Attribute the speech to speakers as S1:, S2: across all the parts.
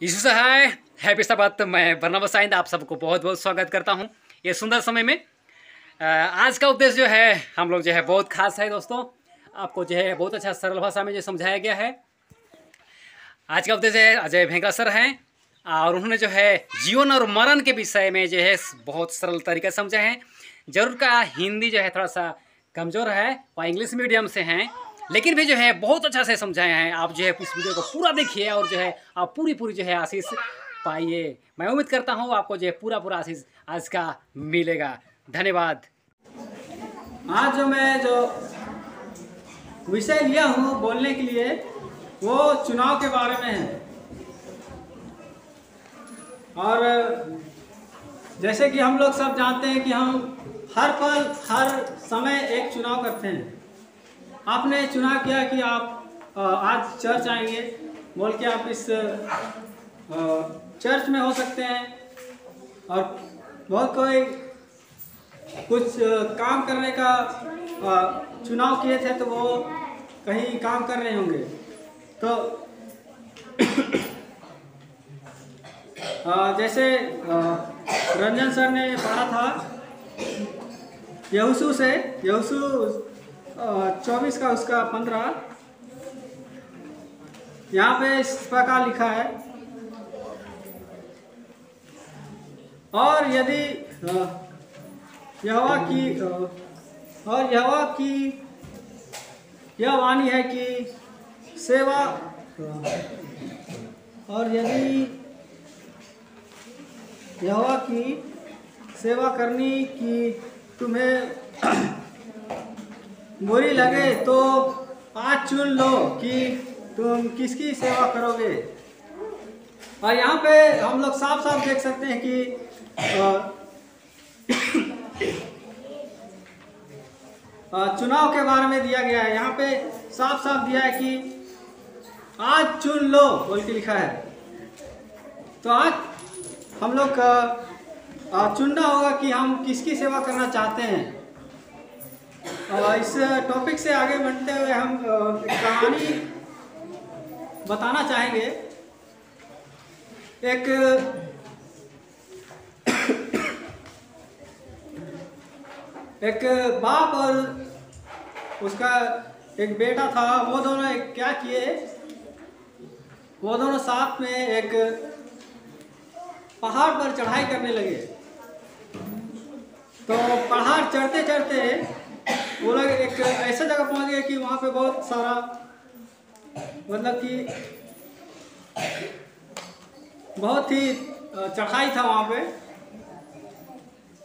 S1: यीशु से hi happy सब्बात। मैं बरनबास साइंद आप सबको बहुत बहुत स्वागत करता हूं ये सुंदर समय में। आज का उपदेश जो है हम लोग जो है बहुत खास है दोस्तों। आपको जो है बहुत अच्छा सरल भाषा में जो समझाया गया है। आज का उपदेश है अजय भेंकरा सर हैं और उन्होंने जो है जीवन और मरण के विषय में जो है बहुत सरल तरीके से समझा है। जरूर का हिंदी जो है थोड़ा सा कमज़ोर है और इंग्लिश मीडियम से हैं, लेकिन भी जो है बहुत अच्छा से समझाए हैं। आप जो है इस वीडियो को पूरा देखिए और जो है आप पूरी जो है आशीष पाइए। मैं उम्मीद करता हूँ आपको जो है पूरा आशीष आज का मिलेगा। धन्यवाद।
S2: आज जो विषय लिया हूँ बोलने के लिए वो चुनाव के बारे में है। और जैसे कि हम लोग सब जानते हैं कि हम हर पल हर समय एक चुनाव करते हैं। आपने चुनाव किया कि आप आज चर्च आएंगे बोल के आप इस चर्च में हो सकते हैं, और बहुत कोई कुछ काम करने का चुनाव किए थे तो वो कहीं काम कर रहे होंगे। तो जैसे रंजन सर ने पढ़ा था यहोशू से, यहोशू 24 का उसका 15, यहाँ पे इस प्रकार लिखा है, और यदि यहोवा की यह वाणी है कि सेवा, और यदि यहोवा की सेवा करनी की तुम्हें बुरी लगे तो आज चुन लो कि तुम किसकी सेवा करोगे। और यहाँ पे हम लोग साफ साफ देख सकते हैं कि चुनाव के बारे में दिया गया है। यहाँ पे साफ साफ दिया है कि आज चुन लो बोल के लिखा है। तो आज हम लोग चुनना होगा कि हम किसकी सेवा करना चाहते हैं। इस टॉपिक से आगे बढ़ते हुए हम एक कहानी बताना चाहेंगे। एक बाप और उसका एक बेटा था। वो दोनों क्या किए, वो दोनों साथ में एक पहाड़ पर चढ़ाई करने लगे। तो पहाड़ चढ़ते चढ़ते वो लोग एक ऐसा जगह पहुंच गए कि वहाँ पे बहुत सारा मतलब कि बहुत ही चढ़ाई था वहाँ पे।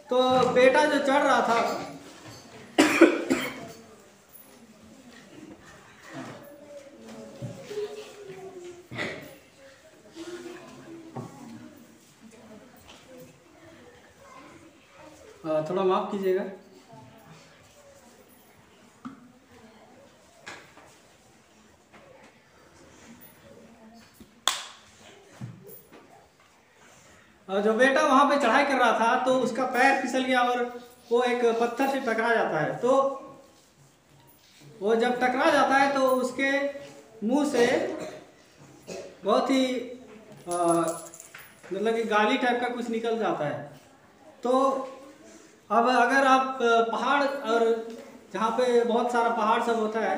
S2: तो बेटा जो चढ़ रहा था थोड़ा माफ कीजिएगा। जो बेटा वहां पे चढ़ाई कर रहा था तो उसका पैर फिसल गया और वो एक पत्थर से टकरा जाता है। तो वो जब टकरा जाता है तो उसके मुंह से बहुत ही मतलब कि गाली टाइप का कुछ निकल जाता है। तो अब अगर आप पहाड़ और जहाँ पे बहुत सारा पहाड़ सब होता है,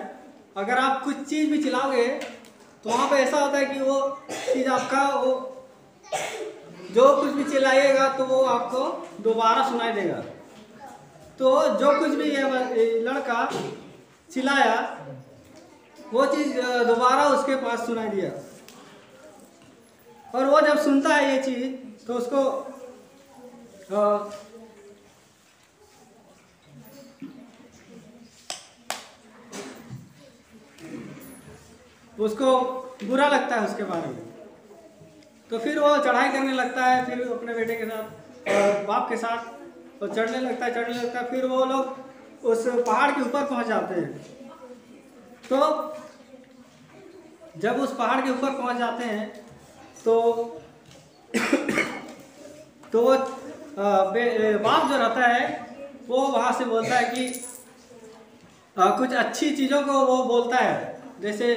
S2: अगर आप कुछ चीज़ भी चिल्लाओगे तो वहाँ पे ऐसा होता है कि वो चीज़ आपका वो जो कुछ भी चिल्लाइएगा तो वो आपको दोबारा सुनाई देगा। तो जो कुछ भी ये लड़का चिल्लाया वो चीज़ दोबारा उसके पास सुनाई दिया। और वो जब सुनता है ये चीज़ तो उसको बुरा लगता है उसके बारे में। तो फिर वो चढ़ाई करने लगता है, फिर अपने बेटे के साथ और बाप के साथ वो चढ़ने लगता है। फिर वो लोग उस पहाड़ के ऊपर पहुंच जाते हैं। तो जब उस पहाड़ के ऊपर पहुंच जाते हैं तो वो बाप जो रहता है वो वहाँ से बोलता है कि कुछ अच्छी चीज़ों को वो बोलता है। जैसे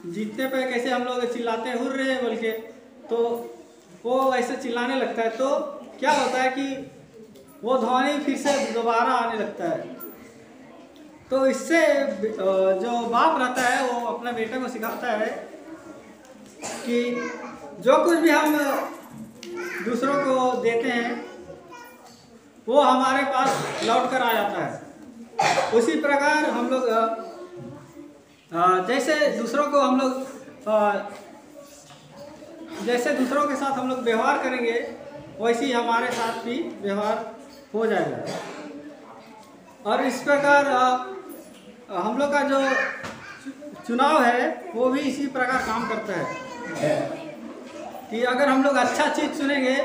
S2: जीतने पे कैसे हम लोग चिल्लाते हैं हुर्रे बोल के, तो वो ऐसे चिल्लाने लगता है, तो क्या होता है कि वो ध्वनि फिर से दोबारा आने लगता है। तो इससे जो बाप रहता है वो अपने बेटे को सिखाता है कि जो कुछ भी हम दूसरों को देते हैं वो हमारे पास लौट कर आ जाता है। उसी प्रकार हम लोग जैसे दूसरों को हम लोग जैसे दूसरों के साथ हम लोग व्यवहार करेंगे वैसे ही हमारे साथ भी व्यवहार हो जाएगा। और इस प्रकार हम लोग का जो चुनाव है वो भी इसी प्रकार काम करता है कि अगर हम लोग अच्छा चीज़ चुनेंगे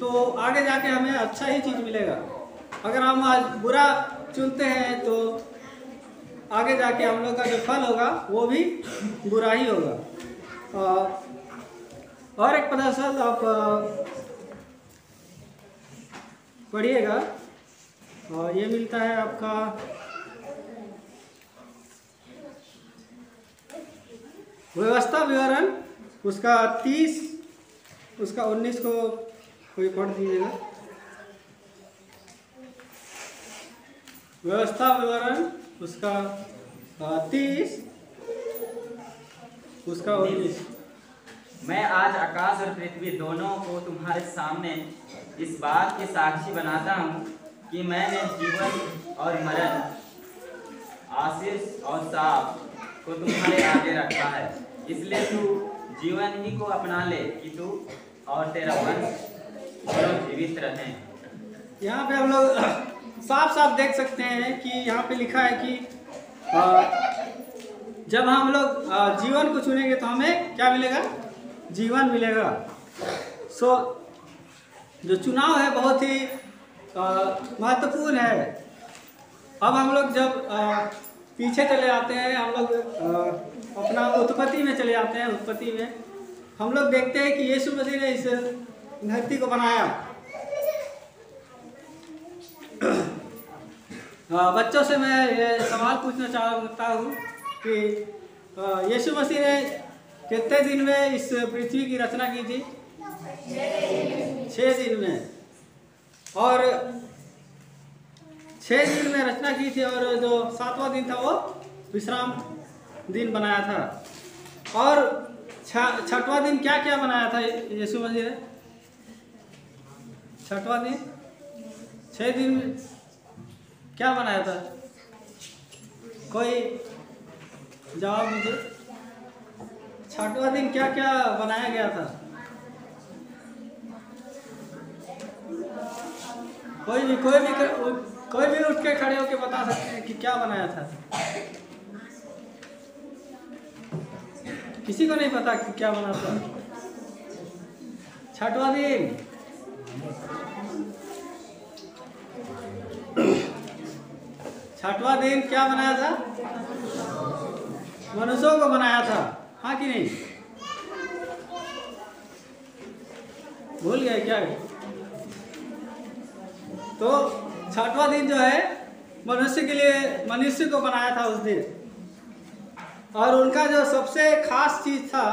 S2: तो आगे जाके हमें अच्छा ही चीज़ मिलेगा। अगर हम आज बुरा चुनते हैं तो आगे जाके हम लोग का जो फल होगा वो भी बुरा ही होगा। और एक पदार्थ आप पढ़िएगा, ये मिलता है आपका व्यवस्था विवरण उसका 30 उसका 19 को कोई पढ़ दीजिएगा। व्यवस्था विवरण उसका 30 उसका 19।
S3: मैं आज आकाश और पृथ्वी दोनों को तुम्हारे सामने इस बात के साक्षी बनाता हूँ कि मैंने जीवन और मरण, आशीष और शाप को तुम्हारे आगे रखा है। इसलिए तू जीवन ही को अपना ले कि तू और तेरा वंश दोनों जीवित रहें।
S2: यहाँ पे हम लोग साफ साफ देख सकते हैं कि यहाँ पे लिखा है कि जब हम लोग जीवन को चुनेंगे तो हमें क्या मिलेगा? जीवन मिलेगा। सो जो चुनाव है बहुत ही महत्वपूर्ण है। अब हम लोग जब पीछे चले आते हैं, हम लोग अपना उत्पत्ति में चले जाते हैं। उत्पत्ति में हम लोग देखते हैं कि यीशु मसीह ने इस धरती को बनाया। बच्चों से मैं ये सवाल पूछना चाहता हूँ कि यीशु मसीह ने कितने दिन में इस पृथ्वी की रचना की थी? 6 दिन में। और 6 दिन में रचना की थी और जो 7वां दिन था वो विश्राम दिन बनाया था। और 6वां दिन क्या क्या बनाया था यीशु मसीह ने? 6वां दिन 6 दिन में क्या बनाया था? कोई जवाब दीजिए। 6वां दिन क्या क्या बनाया गया था? कोई भी उठ के खड़े होके बता सकते हैं कि क्या बनाया था? किसी को नहीं पता कि क्या बना था? 6वां दिन 6वां दिन क्या बनाया था? मनुष्यों को बनाया था। हाँ कि नहीं? भूल गए क्या? तो 6वां दिन जो है मनुष्य के लिए, मनुष्य को बनाया था उस दिन। और उनका जो सबसे खास चीज था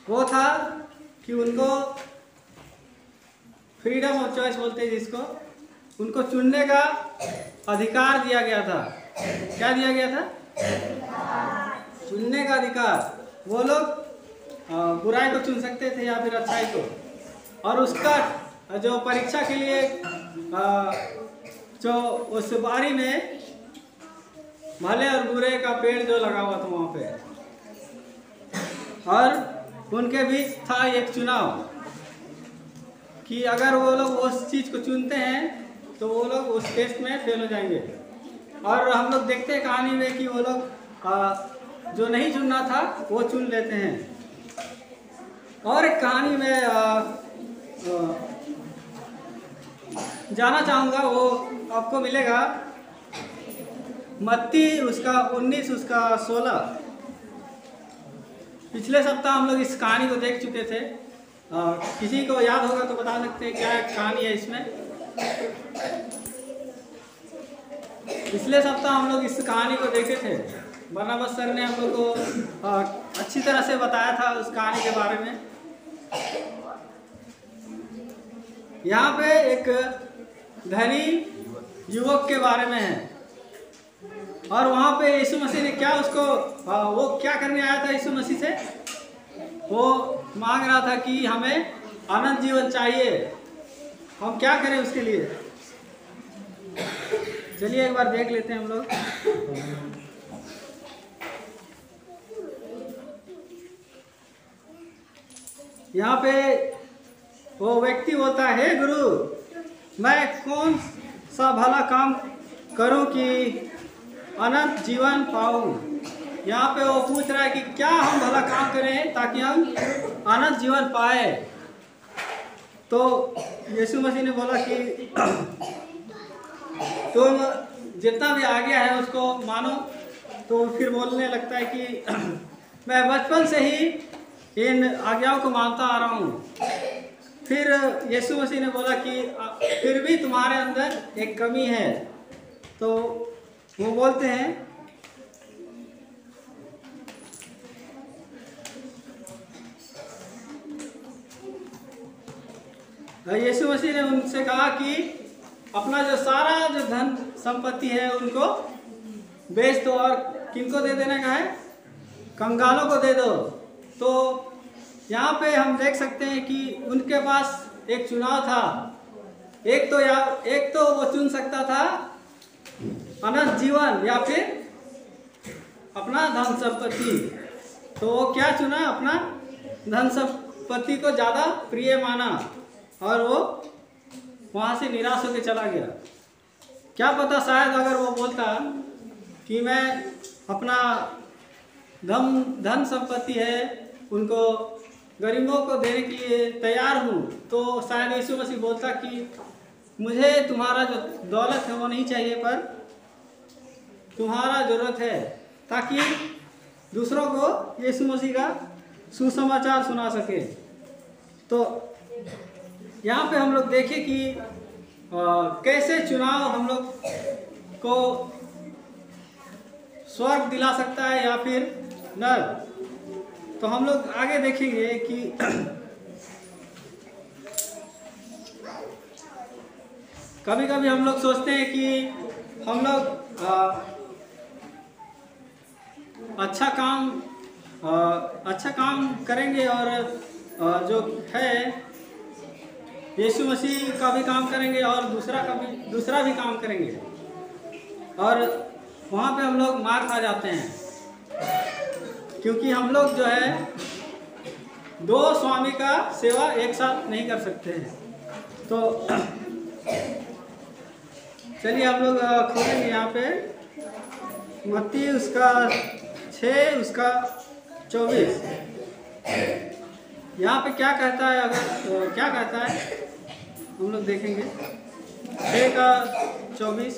S2: वो था कि उनको फ्रीडम ऑफ चॉइस बोलते हैं जिसको, उनको चुनने का अधिकार दिया गया था। क्या दिया गया था? चुनने का अधिकार। वो लोग बुराई को चुन सकते थे या फिर अच्छाई को। और उसका जो परीक्षा के लिए जो उस बारी में भले और बुरे का पेड़ जो लगा हुआ था वहाँ पे, और उनके बीच था एक चुनाव कि अगर वो लोग उस चीज़ को चुनते हैं तो वो लोग उस टेस्ट में फेल हो जाएंगे। और हम लोग देखते हैं कहानी में कि वो लोग जो नहीं चुनना था वो चुन लेते हैं। और एक कहानी में जाना चाहूँगा, वो आपको मिलेगा मत्ती उसका 19 उसका 16। पिछले सप्ताह हम लोग इस कहानी को देख चुके थे। किसी को याद होगा तो बता सकते हैं क्या कहानी है इसमें? पिछले सप्ताह हम लोग इस कहानी को देखे थे। बरनबास सर ने हम लोग को अच्छी तरह से बताया था उस कहानी के बारे में। यहाँ पे एक धनी युवक के बारे में है, और वहाँ पे यीशु मसीह ने क्या उसको वो क्या करने आया था यीशु मसीह से? वो मांग रहा था कि हमें अनंत जीवन चाहिए, हम क्या करें उसके लिए? चलिए एक बार देख लेते हैं हम लोग। यहाँ पे वो व्यक्ति बोलता है, हे गुरु, मैं कौन सा भला काम करूं कि अनंत जीवन पाऊं? यहाँ पे वो पूछ रहा है कि क्या हम भला काम करें ताकि हम अनंत जीवन पाए। तो यीशु मसीह ने बोला कि तुम जितना भी आगे है उसको मानो। तो फिर बोलने लगता है कि मैं बचपन से ही इन आज्ञाओं को मानता आ रहा हूँ। फिर यीशु मसीह ने बोला कि फिर भी तुम्हारे अंदर एक कमी है। तो वो बोलते हैं, यीशु मसीह ने उनसे कहा कि अपना जो सारा जो धन संपत्ति है उनको बेच दो और किनको दे देने का है? कंगालों को दे दो। तो यहाँ पे हम देख सकते हैं कि उनके पास एक चुनाव था। एक तो वो चुन सकता था अनंत जीवन या फिर अपना धन संपत्ति। तो वो क्या चुना? अपना धन संपत्ति को ज़्यादा प्रिय माना और वो वहाँ से निराश होकर चला गया। क्या पता, शायद अगर वो बोलता कि मैं अपना धन संपत्ति है उनको गरीबों को देने के लिए तैयार हूँ, तो शायद यीशु मसीह बोलता कि मुझे तुम्हारा जो दौलत है वो नहीं चाहिए, पर तुम्हारा ज़रूरत है, ताकि दूसरों को यीशु मसीह का सुसमाचार सुना सके। तो यहाँ पे हम लोग देखें कि कैसे चुनाव हम लोग को स्वर्ग दिला सकता है या फिर नर्क। तो हम लोग आगे देखेंगे कि कभी कभी हम लोग सोचते हैं कि हम लोग अच्छा काम करेंगे और जो है यीशु मसीह का भी काम करेंगे और दूसरा भी काम करेंगे, और वहाँ पे हम लोग मार खा जाते हैं, क्योंकि हम लोग जो है दो स्वामी का सेवा एक साथ नहीं कर सकते हैं। तो चलिए हम लोग खोलेंगे यहाँ पे मत्ती उसका 6 उसका 24। यहाँ पे क्या कहता है? अगर क्या कहता है हम लोग देखेंगे 6 का 24।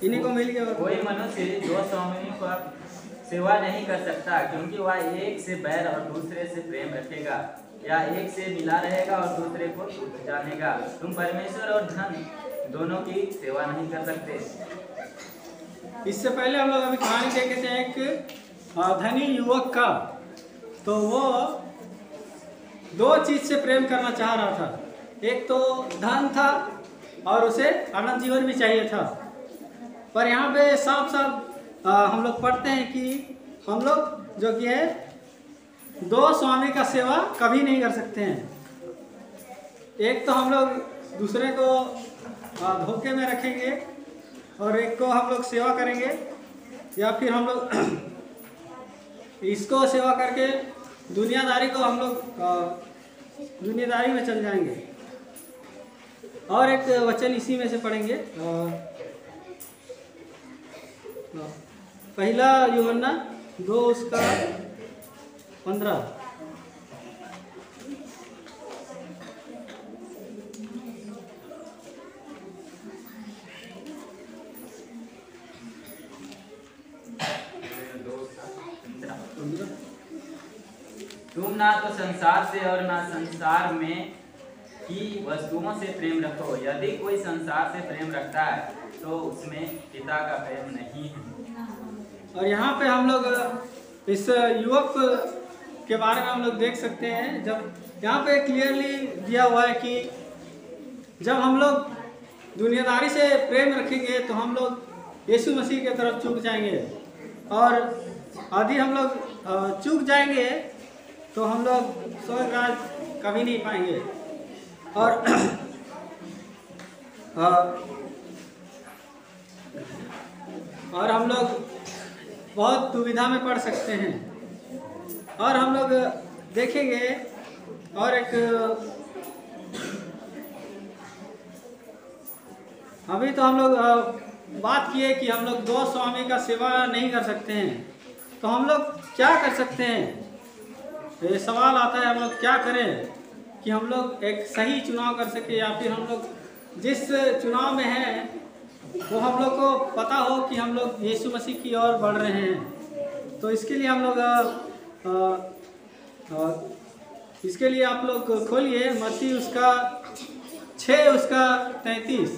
S2: इन्हीं को मिल गया।
S3: कोई मनुष्य दो स्वामियों का सेवा नहीं कर सकता, क्योंकि वह एक से बैर और दूसरे से प्रेम रखेगा, या एक से मिला रहेगा और दूसरे को जानेगा। तुम परमेश्वर और धन दोनों की सेवा नहीं कर सकते।
S2: इससे पहले हम लोग अभी कहानी देखे थे एक धनी युवक का। तो वो दो चीज से प्रेम करना चाह रहा था, एक तो धन था और उसे अनंत जीवन भी चाहिए था। पर यहाँ पे साफ साफ हम लोग पढ़ते हैं कि हम लोग जो कि है दो स्वामी का सेवा कभी नहीं कर सकते हैं। एक तो हम लोग दूसरे को धोखे में रखेंगे और एक को हम लोग सेवा करेंगे, या फिर हम लोग इसको सेवा करके दुनियादारी को हम लोग दुनियादारी में चल जाएंगे। और एक वचन इसी में से पढ़ेंगे, पहला यूहन्ना 2 उसका 15।
S3: तुम ना तो संसार से और ना संसार में की वस्तुओं से प्रेम रखो। यदि कोई संसार से प्रेम रखता है तो उसमें पिता का प्रेम नहीं है।
S2: और यहाँ पे हम लोग इस युवक के बारे में हम लोग देख सकते हैं, जब यहाँ पे क्लियरली दिया हुआ है कि जब हम लोग दुनियादारी से प्रेम रखेंगे तो हम लोग यीशु मसीह की तरफ झुक जाएंगे, और यदि हम लोग चूक जाएंगे तो हम लोग स्वर्ग राज कभी नहीं पाएंगे। और हम लोग बहुत दुविधा में पड़ सकते हैं। और हम लोग देखेंगे और एक अभी तो हम लोग बात किए कि हम लोग दो स्वामी का सेवा नहीं कर सकते हैं, तो हम लोग क्या कर सकते हैं? ये सवाल आता है, हम लोग क्या करें कि हम लोग एक सही चुनाव कर सके, या फिर हम लोग जिस चुनाव में हैं वो हम लोग को पता हो कि हम लोग यीशु मसीह की ओर बढ़ रहे हैं। तो इसके लिए हम लोग इसके लिए आप लोग खोलिए मत्ती उसका 6 उसका 33।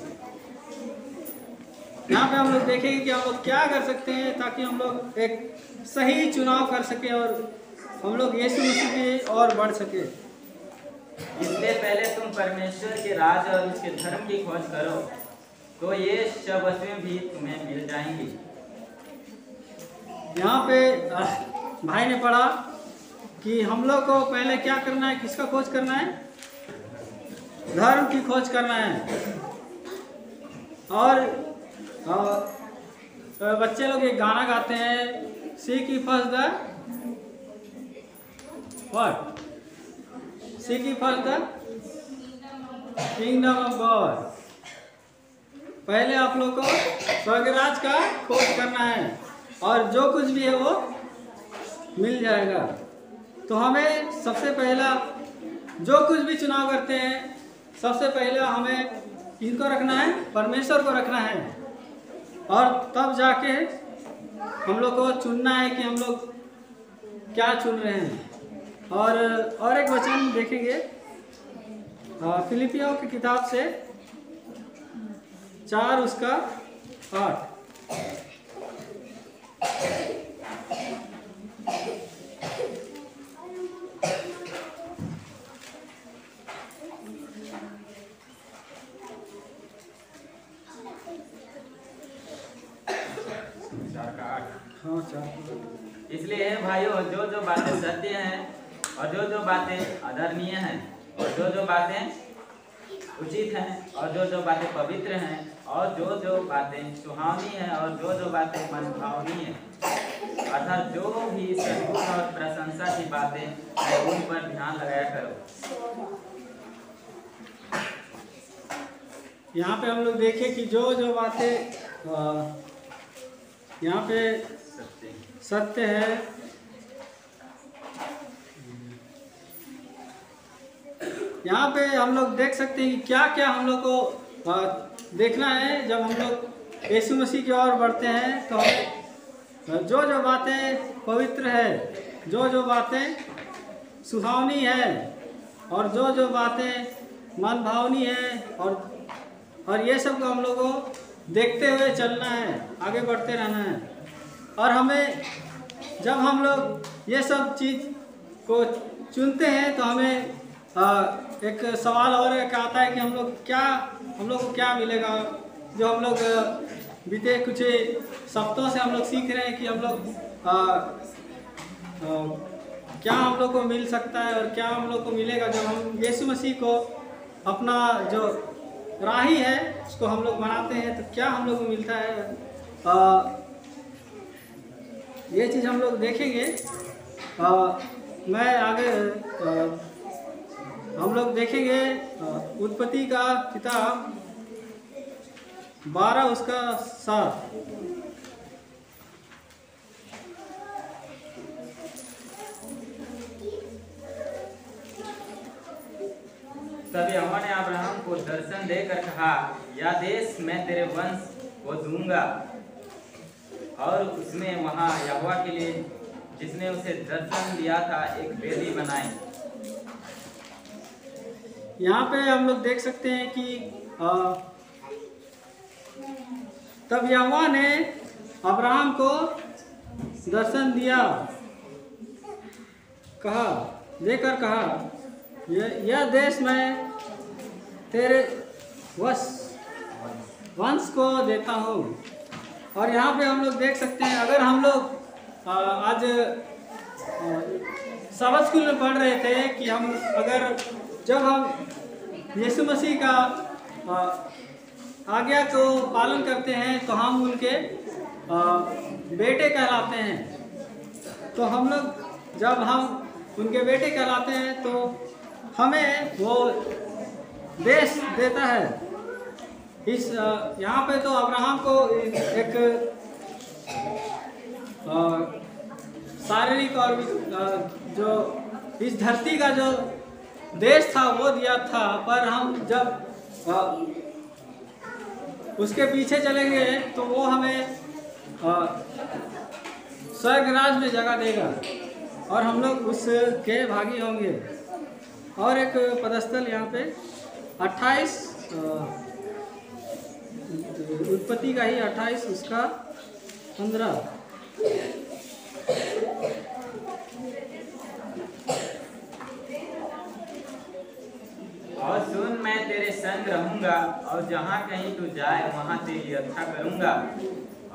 S2: यहाँ पे हम लोग देखेंगे कि हम लोग क्या कर सकते हैं ताकि हम लोग एक सही चुनाव कर सके और हम लोग यीशु मसीह की ओर बढ़ सके।
S3: इसलिए पहले तुम परमेश्वर के राज और उसके धर्म की खोज करो, तो ये सब वस्तुएं भी तुम्हें मिल जाएंगी।
S2: यहाँ पे भाई ने पढ़ा कि हम लोग को पहले क्या करना है, किसका खोज करना है? धर्म की खोज करना है। और बच्चे लोग एक गाना गाते हैं, seek ye first the what? Seek ye first the kingdom of God। पहले आप लोग को स्वर्गराज का खोज करना है और जो कुछ भी है वो मिल जाएगा। तो हमें सबसे पहला जो कुछ भी चुनाव करते हैं, सबसे पहले हमें किनको रखना है? परमेश्वर को रखना है, और तब जाके हम लोग को चुनना है कि हम लोग क्या चुन रहे हैं। और एक वचन देखेंगे फिलिपियों की किताब से 4 उसका 8। हाँ 4।
S3: इसलिए हे भाइयों, जो जो बातें सत्य हैं और जो जो बातें आदरणीय हैं और जो जो बातें उचित हैं और जो जो बातें पवित्र हैं और जो जो बातें सुहावनी हैं और जो जो बातें मनभावनी हैं, अर्थात जो भी सद्गुण और प्रशंसा की बातें हैं, उन पर ध्यान लगाया करो।
S2: यहाँ पे हम लोग देखें कि जो जो बातें यहाँ पे सत्य है, यहाँ पे हम लोग देख सकते हैं कि क्या क्या हम लोग को देखना है। जब हम लोग यीशु मसीह की ओर बढ़ते हैं तो हमें जो जो बातें पवित्र है, जो जो बातें सुहावनी है और जो जो बातें मन भावनी है, और ये सब को हम लोग को देखते हुए चलना है, आगे बढ़ते रहना है। और हमें जब हम लोग ये सब चीज़ को चुनते हैं तो हमें एक सवाल और एक आता है कि हम लोग को क्या मिलेगा। जो हम लोग बीते कुछ सप्ताहों से हम लोग सीख रहे हैं कि हम लोग क्या हम लोग को मिल सकता है और क्या हम लोग को मिलेगा जब हम यीशु मसीह को अपना जो राही है उसको हम लोग बनाते हैं, तो क्या हम लोग को मिलता है। ये चीज़ हम लोग देखेंगे। मैं आगे हम लोग देखेंगे उत्पत्ति का किताब 12 उसका 7।
S3: तब यहोवा ने अब्राहम को दर्शन देकर कहा, यह देश मैं तेरे वंश को दूंगा। और उसने वहां यहोवा के लिए, जिसने उसे दर्शन दिया था, एक वेदी बनाई।
S2: यहाँ पे हम लोग देख सकते हैं कि तब यहोवा ने अब्राहम को दर्शन दिया, देकर कहा, यह देश मैं तेरे वंश को देता हूँ। और यहाँ पे हम लोग देख सकते हैं, अगर हम लोग आज सबक स्कूल में पढ़ रहे थे कि जब हम यीशु मसीह का आज्ञा को पालन करते हैं तो हम उनके बेटे कहलाते हैं। तो हम लोग जब हम उनके बेटे कहलाते हैं तो हमें वो देश देता है। यहाँ पे तो अब्राहम को एक शारीरिक और जो इस धरती का जो देश था वो दिया था, पर हम जब उसके पीछे चलेंगे तो वो हमें स्वर्ग राज में जगह देगा और हम लोग उसके भागी होंगे। और एक पदस्थल यहाँ पे 28 उत्पत्ति का ही 28 उसका 15।
S3: और सुन, मैं तेरे संग रहूंगा और जहाँ कहीं तू जाए वहाँ तेरी रक्षा करूंगा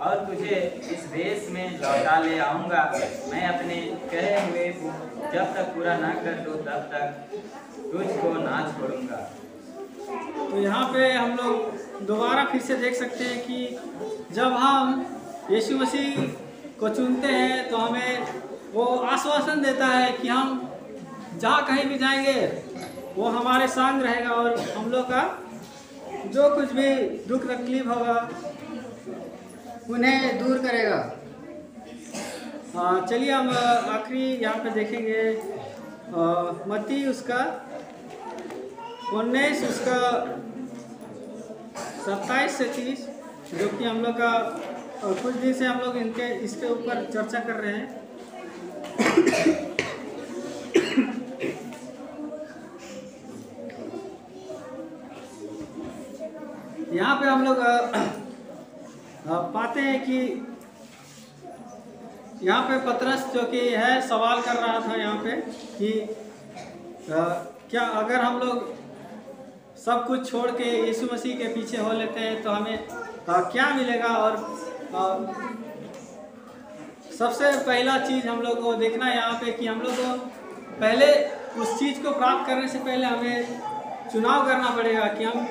S3: और तुझे इस देश में लौटा ले आऊंगा। मैं अपने कहे हुए को जब तक पूरा ना कर दूं तब तक तुझको ना छोड़ूंगा।
S2: तो यहाँ पे हम लोग दोबारा फिर से देख सकते हैं कि जब हम यीशु मसीह को चुनते हैं तो हमें वो आश्वासन देता है कि हम जहाँ कहीं भी जाएंगे वो हमारे संग रहेगा और हम लोग का जो कुछ भी दुख तकलीफ होगा उन्हें दूर करेगा। चलिए हम आखिरी यहाँ पे देखेंगे मत्ती उसका 19 उसका 27 से 30, जो कि हम लोग का कुछ दिन से हम लोग इसके ऊपर चर्चा कर रहे हैं। यहाँ पे हम लोग पाते हैं कि यहाँ पे पतरस जो कि है सवाल कर रहा था यहाँ पे कि क्या अगर हम लोग सब कुछ छोड़ के यीशु मसीह के पीछे हो लेते हैं तो हमें क्या मिलेगा। और सबसे पहला चीज़ हम लोग को देखना है यहाँ पे कि हम लोग को पहले उस चीज़ को प्राप्त करने से पहले हमें चुनाव करना पड़ेगा कि हम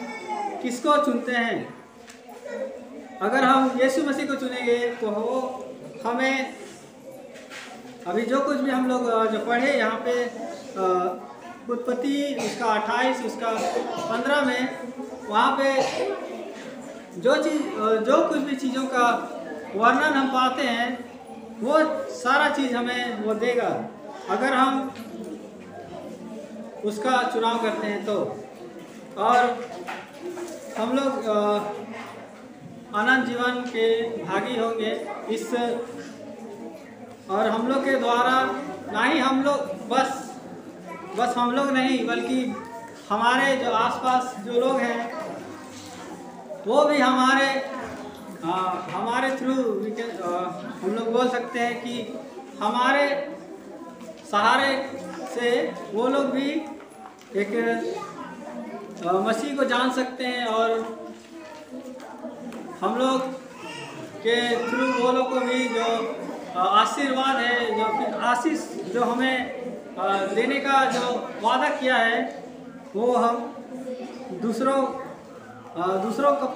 S2: किसको चुनते हैं। अगर हम यीशु मसीह को चुनेंगे तो वो हमें अभी जो कुछ भी हम लोग जो पढ़े यहाँ पे उत्पत्ति उसका 28 उसका 15 में, वहाँ पे जो कुछ भी चीज़ों का वर्णन हम पाते हैं वो सारा चीज़ हमें वो देगा अगर हम उसका चुनाव करते हैं तो। और हम लोग अनंत जीवन के भागी होंगे इस, और हम लोग के द्वारा ना ही हम लोग बस हम लोग नहीं बल्कि हमारे जो आसपास जो लोग हैं वो भी हमारे थ्रू हम लोग बोल सकते हैं कि हमारे सहारे से वो लोग भी एक मसीह को जान सकते हैं और हम लोग के थ्रू वो लोग को भी जो आशीर्वाद है, जो फिर आशीष जो हमें देने का जो वादा किया है वो हम दूसरों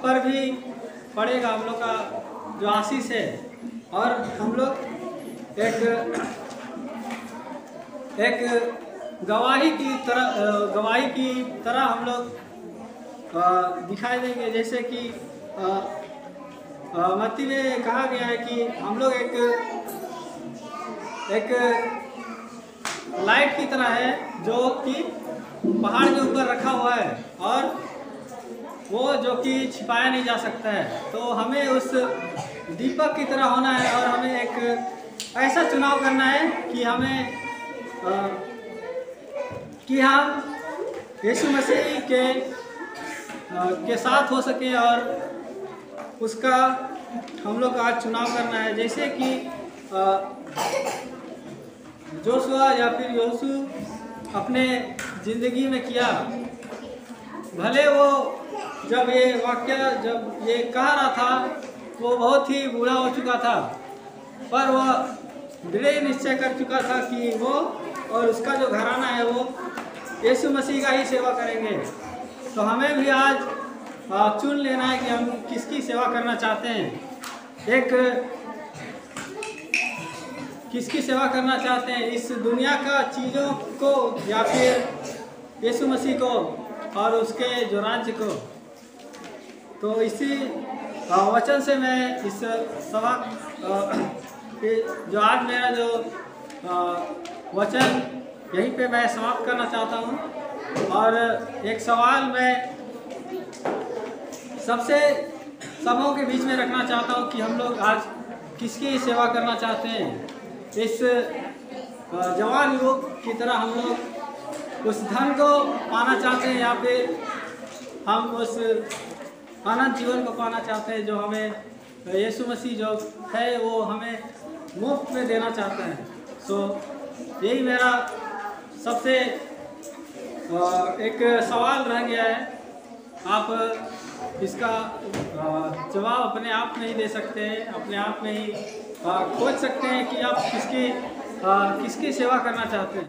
S2: पर भी पड़ेगा हम लोग का जो आशीष है। और हम लोग एक गवाही की तरह हम लोग दिखाई देंगे, जैसे कि मत्ती में कहा गया है कि हम लोग एक लाइट की तरह है जो कि पहाड़ के ऊपर रखा हुआ है और वो जो कि छिपाया नहीं जा सकता है। तो हमें उस दीपक की तरह होना है और हमें एक ऐसा चुनाव करना है कि हम यीशु मसीह के साथ हो सके और उसका हम लोग को आज चुनाव करना है। जैसे कि जोशुआ या फिर योशू अपने ज़िंदगी में किया, भले वो जब ये कह रहा था वो बहुत ही बुरा हो चुका था, पर वह दृढ़ निश्चय कर चुका था कि वो और उसका जो घराना है वो यीशु मसीह का ही सेवा करेंगे। तो हमें भी आज चुन लेना है कि हम किसकी सेवा करना चाहते हैं। किसकी सेवा करना चाहते हैं, इस दुनिया का चीज़ों को या फिर यीशु मसीह को और उसके जो राज्य को। तो इसी वचन से मैं इस सभा जो आज मेरा जो वचन यहीं पे मैं समाप्त करना चाहता हूँ। और एक सवाल मैं सबों के बीच में रखना चाहता हूँ कि हम लोग आज किसकी सेवा करना चाहते हैं। इस जवान युवक की तरह हम लोग उस धन को पाना चाहते हैं या फिर हम उस अनंत जीवन को पाना चाहते हैं जो हमें यीशु मसीह जो है वो हमें मुफ्त में देना चाहते हैं। सो यही मेरा सबसे एक सवाल रह गया है। आप इसका जवाब अपने आप में ही दे सकते हैं, अपने आप में ही खोज सकते हैं कि आप किसकी सेवा करना चाहते हैं।